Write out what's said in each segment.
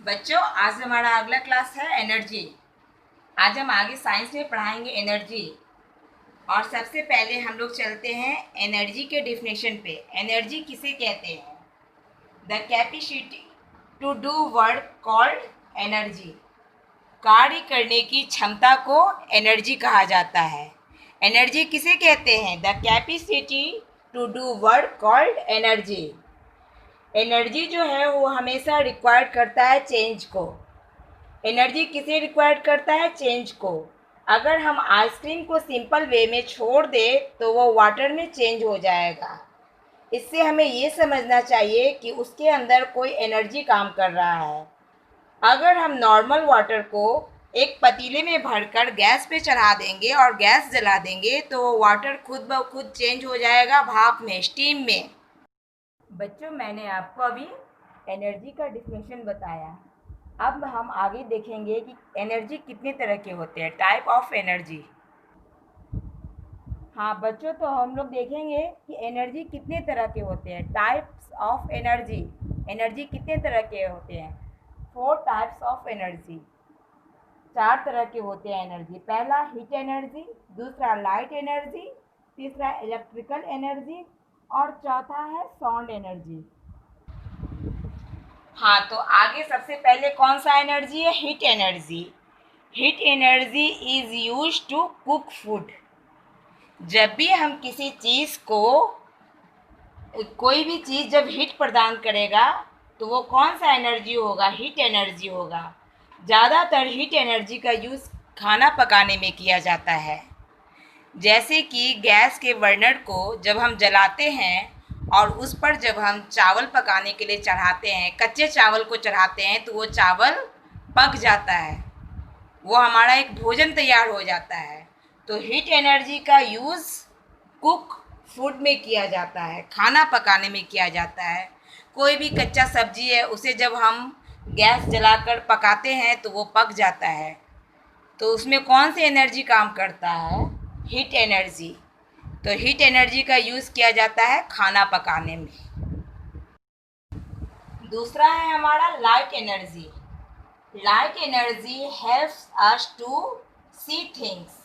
बच्चों, आज हमारा अगला क्लास है एनर्जी। आज हम आगे साइंस में पढ़ाएंगे एनर्जी। और सबसे पहले हम लोग चलते हैं एनर्जी के डिफिनेशन पे। एनर्जी किसे कहते हैं? The capacity to do work called energy. कार्य करने की क्षमता को एनर्जी कहा जाता है। एनर्जी किसे कहते हैं? The capacity to do work called energy. Energy जो है वो हमेशा रिक्वायर्ड करता है चेंज को। एनर्जी किसे रिक्वायर्ड करता है? चेंज को। अगर हम आइसक्रीम को सिंपल वे में छोड़ दें तो वो वाटर में चेंज हो जाएगा। इससे हमें ये समझना चाहिए कि उसके अंदर कोई एनर्जी काम कर रहा है। अगर हम नॉर्मल वाटर को एक पतीले में भरकर गैस पे चढ़ा देंगे और गैस जला देंगे तो वो वाटर खुद ब खुद चेंज हो जाएगा भाप में, स्टीम में। बच्चों, मैंने आपको अभी एनर्जी का डिफिनेशन बताया। अब हम आगे देखेंगे कि एनर्जी कितने तरह के होते हैं, टाइप ऑफ एनर्जी। हाँ बच्चों, तो हम लोग देखेंगे कि एनर्जी कितने तरह के होते हैं, टाइप्स ऑफ एनर्जी। एनर्जी कितने तरह के होते हैं? 4 टाइप्स ऑफ एनर्जी। 4 तरह के होते हैं एनर्जी। पहला हीट एनर्जी, दूसरा लाइट एनर्जी, तीसरा इलेक्ट्रिकल एनर्जी और चौथा है साउंड एनर्जी। हाँ, तो आगे सबसे पहले कौन सा एनर्जी है? Heat energy. Heat energy is use to cook food. जब भी हम किसी चीज़ को, कोई भी चीज़ जब हीट प्रदान करेगा तो वो कौन सा एनर्जी होगा? हीट एनर्जी होगा। ज़्यादातर हीट एनर्जी का यूज़ खाना पकाने में किया जाता है। जैसे कि गैस के बर्नर को जब हम जलाते हैं और उस पर जब हम चावल पकाने के लिए चढ़ाते हैं, कच्चे चावल को चढ़ाते हैं तो वो चावल पक जाता है, वो हमारा एक भोजन तैयार हो जाता है। तो हीट एनर्जी का यूज़ कुक फूड में किया जाता है, खाना पकाने में किया जाता है। कोई भी कच्चा सब्जी है उसे जब हम गैस जलाकर पकाते हैं तो वो पक जाता है। तो उसमें कौन सी एनर्जी काम करता है? Heat energy. तो हीट एनर्जी का यूज़ किया जाता है खाना पकाने में। दूसरा है हमारा light energy. Light energy helps us to see things.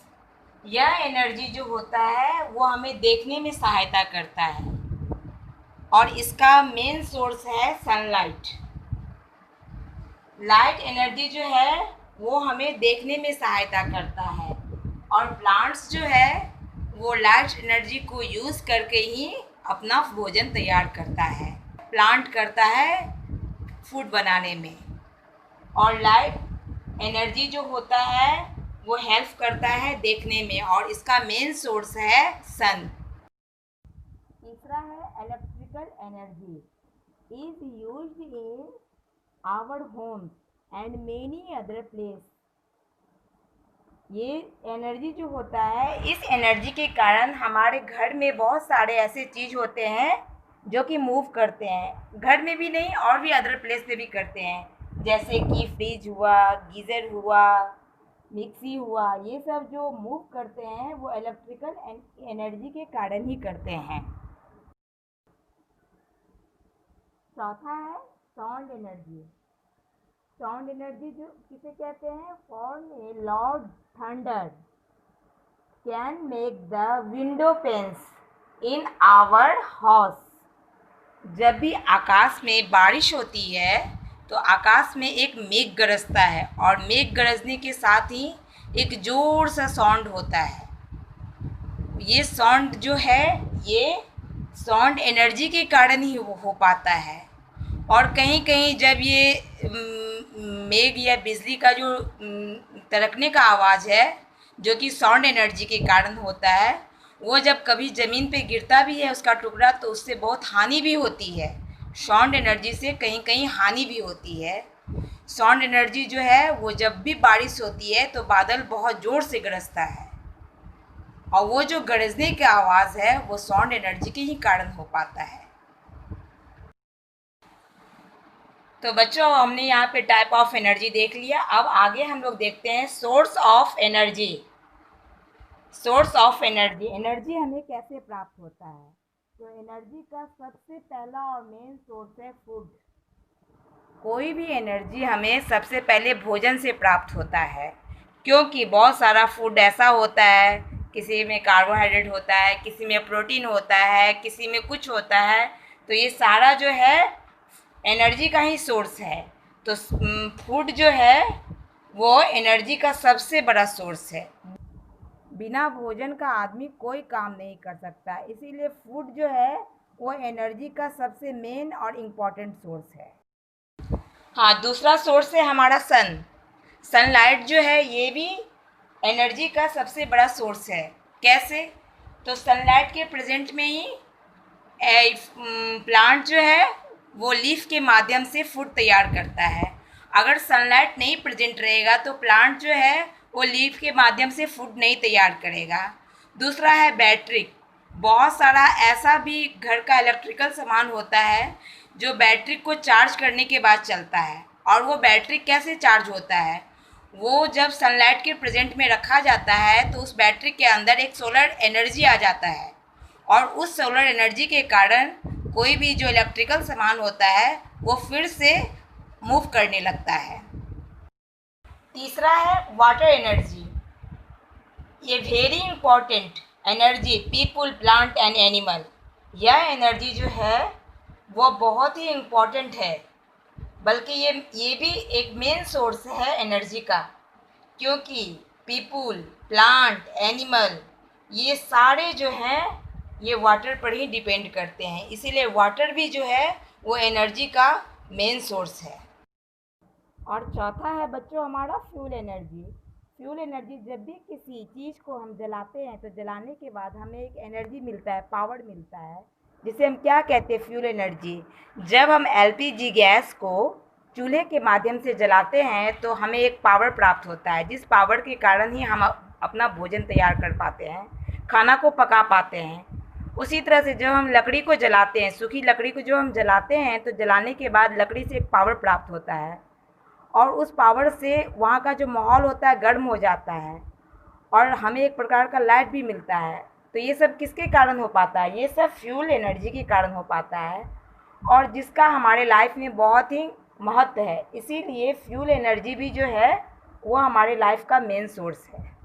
यह एनर्जी जो होता है वो हमें देखने में सहायता करता है और इसका मेन सोर्स है सनलाइट। लाइट एनर्जी जो है वो हमें देखने में सहायता करता है और प्लांट्स जो है वो लाइट एनर्जी को यूज़ करके ही अपना भोजन तैयार करता है, प्लांट करता है फूड बनाने में। और लाइट एनर्जी जो होता है वो हेल्प करता है देखने में और इसका मेन सोर्स है सन। तीसरा है electrical energy is used in our homes and many other place. ये एनर्जी जो होता है, इस एनर्जी के कारण हमारे घर में बहुत सारे ऐसे चीज़ होते हैं जो कि मूव करते हैं। घर में भी नहीं और भी अदर प्लेस पे भी करते हैं, जैसे कि फ्रिज हुआ, गीज़र हुआ, मिक्सी हुआ। ये सब जो मूव करते हैं वो इलेक्ट्रिकल एनर्जी के कारण ही करते हैं। चौथा है साउंड एनर्जी। साउंड एनर्जी जो किसे कहते हैं? Form a loud thunder can make the window panes in our house. जब भी आकाश में बारिश होती है तो आकाश में एक मेघ गरजता है और मेघ गरजने के साथ ही एक जोर सा साउंड होता है। ये साउंड जो है ये साउंड एनर्जी के कारण ही हो पाता है। और कहीं कहीं जब ये मेघ या बिजली का जो तड़कने का आवाज़ है जो कि साउंड एनर्जी के कारण होता है, वो जब कभी ज़मीन पे गिरता भी है उसका टुकड़ा तो उससे बहुत हानि भी होती है। साउंड एनर्जी से कहीं कहीं हानि भी होती है। साउंड एनर्जी जो है वो जब भी बारिश होती है तो बादल बहुत ज़ोर से गरजता है और वो जो गरजने की आवाज़ है वो साउंड एनर्जी के ही कारण हो पाता है। तो बच्चों, हमने यहाँ पे टाइप ऑफ एनर्जी देख लिया। अब आगे हम लोग देखते हैं source of energy. Source of energy, energy हमें कैसे प्राप्त होता है? तो एनर्जी का सबसे पहला और मेन सोर्स है फूड। कोई भी एनर्जी हमें सबसे पहले भोजन से प्राप्त होता है, क्योंकि बहुत सारा फूड ऐसा होता है, किसी में कार्बोहाइड्रेट होता है, किसी में प्रोटीन होता है, किसी में कुछ होता है, तो ये सारा जो है एनर्जी का ही सोर्स है। तो फूड जो है वो एनर्जी का सबसे बड़ा सोर्स है। बिना भोजन का आदमी कोई काम नहीं कर सकता, इसीलिए फूड जो है वो एनर्जी का सबसे मेन और इम्पॉर्टेंट सोर्स है। हाँ, दूसरा सोर्स है हमारा सनलाइट जो है ये भी एनर्जी का सबसे बड़ा सोर्स है। कैसे? तो सनलाइट के प्रेजेंट में ही प्लांट जो है वो लीफ के माध्यम से फूड तैयार करता है। अगर सनलाइट नहीं प्रेजेंट रहेगा तो प्लांट जो है वो लीफ के माध्यम से फूड नहीं तैयार करेगा। दूसरा है बैटरी। बहुत सारा ऐसा भी घर का इलेक्ट्रिकल सामान होता है जो बैटरी को चार्ज करने के बाद चलता है। और वो बैटरी कैसे चार्ज होता है? वो जब सनलाइट के प्रेजेंट में रखा जाता है तो उस बैटरी के अंदर एक सोलर एनर्जी आ जाता है, और उस सोलर एनर्जी के कारण कोई भी जो इलेक्ट्रिकल सामान होता है वो फिर से मूव करने लगता है। तीसरा है वाटर एनर्जी। ये very important energy people, plant and animal. यह एनर्जी जो है वो बहुत ही इम्पॉर्टेंट है, बल्कि ये भी एक मेन सोर्स है एनर्जी का, क्योंकि पीपुल, प्लांट, एनिमल ये सारे जो हैं ये वाटर पर ही डिपेंड करते हैं, इसीलिए वाटर भी जो है वो एनर्जी का मेन सोर्स है। और चौथा है बच्चों हमारा फ्यूल एनर्जी। फ्यूल एनर्जी, जब भी किसी चीज़ को हम जलाते हैं तो जलाने के बाद हमें एक एनर्जी मिलता है, पावर मिलता है, जिसे हम क्या कहते हैं? Fuel energy. जब हम एलपीजी गैस को चूल्हे के माध्यम से जलाते हैं तो हमें एक पावर प्राप्त होता है, जिस पावर के कारण ही हम अपना भोजन तैयार कर पाते हैं, खाना को पका पाते हैं। उसी तरह से जब हम लकड़ी को जलाते हैं, सूखी लकड़ी को जो हम जलाते हैं तो जलाने के बाद लकड़ी से एक पावर प्राप्त होता है, और उस पावर से वहाँ का जो माहौल होता है गर्म हो जाता है, और हमें एक प्रकार का लाइट भी मिलता है। तो ये सब किसके कारण हो पाता है? ये सब फ्यूल एनर्जी के कारण हो पाता है, और जिसका हमारे लाइफ में बहुत ही महत्व है। इसीलिए फ्यूल एनर्जी भी जो है वो हमारे लाइफ का मेन सोर्स है।